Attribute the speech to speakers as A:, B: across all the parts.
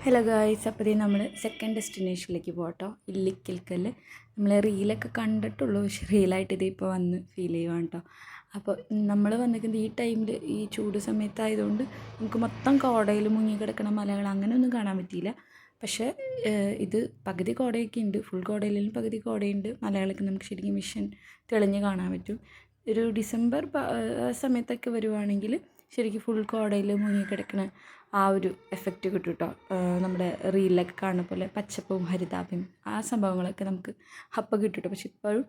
A: Hello guys, അപ്പോൾ ഇത് നമ്മൾ സെക്കൻഡ് ഡെസ്റ്റിനേഷനിലേക്ക് പോകട്ടോ. ഇല്ലിക്കൽക്കല്ല് നമ്മൾ റീലൊക്കെ കണ്ടിട്ടുള്ളൂ, പക്ഷേ റിയലായിട്ട് ഇതിപ്പോൾ വന്ന് ഫീൽ ചെയ്യുവാണ് കേട്ടോ. അപ്പോൾ നമ്മൾ വന്നിരിക്കുന്നത് ഈ ടൈമിൽ, ഈ ചൂട് സമയത്തായതുകൊണ്ട് നമുക്ക് മൊത്തം കോടയിൽ മുങ്ങിക്കിടക്കണ മലകൾ അങ്ങനെയൊന്നും കാണാൻ പറ്റിയില്ല. പക്ഷേ ഇത് പകുതി കോടയൊക്കെ ഉണ്ട്, ഫുൾ കോടയിലും പകുതി കോടയുണ്ട്. മലകളൊക്കെ നമുക്ക് ശരിക്കും വിഷൻ തെളിഞ്ഞ് കാണാൻ പറ്റും. ഒരു ഡിസംബർ സമയത്തൊക്കെ വരുവാണെങ്കിൽ ശരിക്കും ഫുൾ കോടയിൽ മുങ്ങിക്കിടക്കണ ആ ഒരു എഫക്റ്റ് കിട്ടും കേട്ടോ. നമ്മുടെ റീലിലൊക്കെ കാണുന്ന പോലെ പച്ചപ്പും ഹരിതാപയും ആ സംഭവങ്ങളൊക്കെ നമുക്ക് അപ്പം കിട്ടും കേട്ടോ. പക്ഷെ ഇപ്പോഴും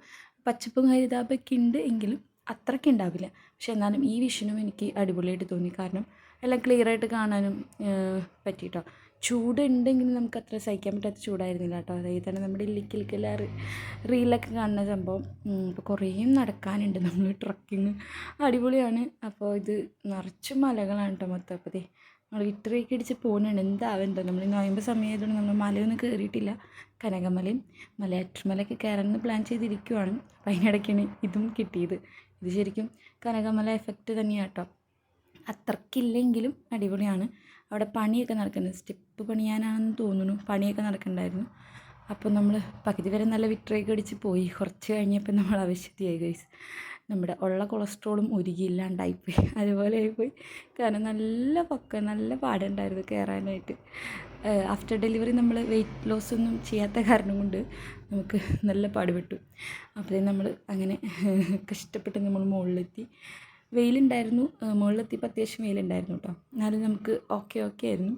A: പച്ചപ്പും ഹരിതാപമൊക്കെ ഉണ്ട് എങ്കിലും അത്രയ്ക്ക് ഉണ്ടാവില്ല. പക്ഷെ എന്നാലും ഈ വിഷനും എനിക്ക് അടിപൊളിയായിട്ട് തോന്നി. കാരണം എല്ലാം ക്ലിയറായിട്ട് കാണാനും പറ്റി കേട്ടോ. ചൂടുണ്ടെങ്കിലും നമുക്ക് അത്ര സഹിക്കാൻ പറ്റാത്ത ചൂടായിരുന്നില്ല കേട്ടോ. അതായത് തന്നെ നമ്മുടെ ഇല്ലിക്കൽക്കല റീലൊക്കെ കാണുന്ന സംഭവം. ഇപ്പോൾ കുറേ നടക്കാനുണ്ട്, നമ്മൾ ട്രക്കിങ് അടിപൊളിയാണ്. അപ്പോൾ ഇത് നിറച്ചും മലകളാണ് കേട്ടോ മൊത്തം. അപ്പോൾ നമ്മൾ ഇത്രയൊക്കെ അടിച്ച് പോകുന്നുണ്ട്. എന്താവെന്തോ നമ്മൾ നോയമ്പ് സമയമായതുകൊണ്ട് നമ്മൾ മലയൊന്നും കയറിയിട്ടില്ല. കനകമലയും മലയാറ്റൂർമലയൊക്കെ കയറാമെന്ന് പ്ലാൻ ചെയ്തിരിക്കുവാണ്. അപ്പോൾ അതിനിടയ്ക്കാണ് ഇതും കിട്ടിയത്. ഇത് ശരിക്കും കനകമല എഫക്റ്റ് തന്നെയാണ് കേട്ടോ. അത്രയ്ക്കില്ലെങ്കിലും അടിപൊളിയാണ്. അവിടെ പണിയൊക്കെ നടക്കുന്നുണ്ട്, സ്റ്റെപ്പ് പണിയാനാണെന്ന് തോന്നുന്നു, പണിയൊക്കെ നടക്കുന്നുണ്ടായിരുന്നു. അപ്പോൾ നമ്മൾ പകുതി വരെ നല്ല വിക്ടറിയൊക്കെ അടിച്ച് പോയി. കുറച്ച് കഴിഞ്ഞപ്പോൾ നമ്മൾ അവശതയായി ഗൈസ്. നമ്മുടെ ഉള്ള കൊളസ്ട്രോളും ഉരുകിയില്ലാണ്ടായിപ്പോയി, അതുപോലെ ആയിപ്പോയി. കാരണം നല്ല പാടുണ്ടായിരുന്നു കയറാനായിട്ട്. ആഫ്റ്റർ ഡെലിവറി നമ്മൾ വെയിറ്റ് ലോസ് ഒന്നും ചെയ്യാത്ത കാരണം കൊണ്ട് നമുക്ക് നല്ല പാടുപെട്ടു. അപ്പോൾ നമ്മൾ അങ്ങനെ കഷ്ടപ്പെട്ട് നമ്മൾ മുകളിലെത്തി. വെയിലുണ്ടായിരുന്നു, മുകളിലെത്തിയപ്പോൾ അത്യാവശ്യം വെയിലുണ്ടായിരുന്നു കേട്ടോ. എന്നാലും നമുക്ക് ഓക്കെ ആയിരുന്നു.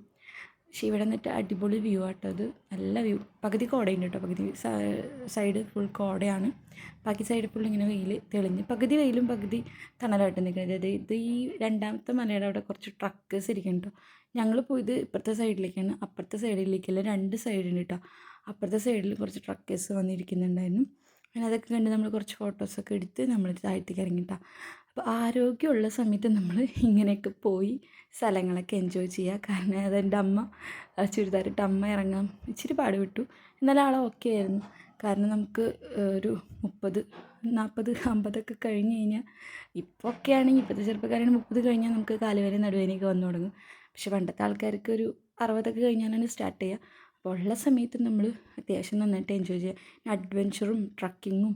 A: പക്ഷേ ഇവിടെ നിന്നിട്ട് അടിപൊളി വ്യൂ ആട്ടോ. അത് നല്ല വ്യൂ. പകുതി കോടയുണ്ട് കേട്ടോ, പകുതി സൈഡ് ഫുൾ കോടയാണ്, ബാക്കി സൈഡ് ഫുൾ ഇങ്ങനെ വെയിൽ തെളിഞ്ഞ്, പകുതി വെയിലും പകുതി തണലായിട്ട് നിൽക്കുന്നത്. അതായത് ഇത് ഈ രണ്ടാമത്തെ മലയുടെ അവിടെ കുറച്ച് ട്രക്കേഴ്സ് ഇരിക്കുന്നുണ്ട് കേട്ടോ. ഞങ്ങൾ പോയത് ഇപ്പുറത്തെ സൈഡിലേക്കാണ്, അപ്പുറത്തെ സൈഡിലേക്കല്ല, രണ്ട് സൈഡുണ്ട് കേട്ടോ. അപ്പുറത്തെ സൈഡിൽ കുറച്ച് ട്രക്കേഴ്സ് വന്നിരിക്കുന്നുണ്ടായിരുന്നു. അങ്ങനെ അതൊക്കെ കണ്ട് നമ്മൾ കുറച്ച് ഫോട്ടോസൊക്കെ എടുത്ത് നമ്മൾ താഴത്തേക്ക് ഇറങ്ങിയിട്ടാണ്. അപ്പോൾ ആരോഗ്യമുള്ള സമയത്ത് നമ്മൾ ഇങ്ങനെയൊക്കെ പോയി സ്ഥലങ്ങളൊക്കെ എൻജോയ് ചെയ്യുക. കാരണം അതെൻ്റെ അമ്മ ചുരിദാറിട്ട് അമ്മ ഇറങ്ങാൻ ഇച്ചിരി പാടുപെട്ടു. എന്നാലും ആളെ ഓക്കെ ആയിരുന്നു. കാരണം നമുക്ക് ഒരു 30, 40, 50 കഴിഞ്ഞ് കഴിഞ്ഞാൽ, ഇപ്പോൾ ഒക്കെ ആണെങ്കിൽ, ഇപ്പോഴത്തെ ചെറുപ്പക്കാരാണ് 30 കഴിഞ്ഞാൽ നമുക്ക് കാലുവേദന നടുവേദനയൊക്കെ വന്നു തുടങ്ങും. പക്ഷെ പണ്ടത്തെ ആൾക്കാർക്ക് ഒരു 60 കഴിഞ്ഞാലാണ് സ്റ്റാർട്ട് ചെയ്യുക. അപ്പോൾ ഉള്ള സമയത്ത് നമ്മൾ അത്യാവശ്യം നന്നായിട്ട് എൻജോയ് ചെയ്യുക. അഡ്വെഞ്ചറും ട്രക്കിങ്ങും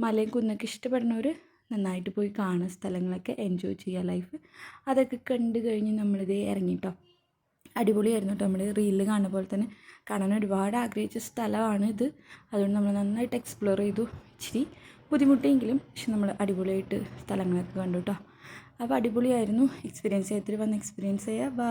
A: മലയും കുന്നൊക്കെ ഇഷ്ടപ്പെടുന്നവർ നന്നായിട്ട് പോയി കാണുക, സ്ഥലങ്ങളൊക്കെ എൻജോയ് ചെയ്യുക ലൈഫ്. അതൊക്കെ കണ്ടു കഴിഞ്ഞ് നമ്മളിത് ഇറങ്ങിട്ടോ. അടിപൊളിയായിരുന്നു കേട്ടോ. നമ്മൾ റീലിൽ കാണുന്ന പോലെ തന്നെ കാണാൻ ഒരുപാട് ആഗ്രഹിച്ച സ്ഥലമാണ് ഇത്. അതുകൊണ്ട് നമ്മൾ നന്നായിട്ട് എക്സ്പ്ലോർ ചെയ്തു. ഇച്ചിരി ബുദ്ധിമുട്ടെങ്കിലും പക്ഷെ നമ്മൾ അടിപൊളിയായിട്ട് സ്ഥലങ്ങളൊക്കെ കണ്ടു കേട്ടോ. അപ്പോൾ അടിപൊളിയായിരുന്നു എക്സ്പീരിയൻസ്. ചെയ്തിട്ട് വന്ന് എക്സ്പീരിയൻസ് ചെയ്യുക.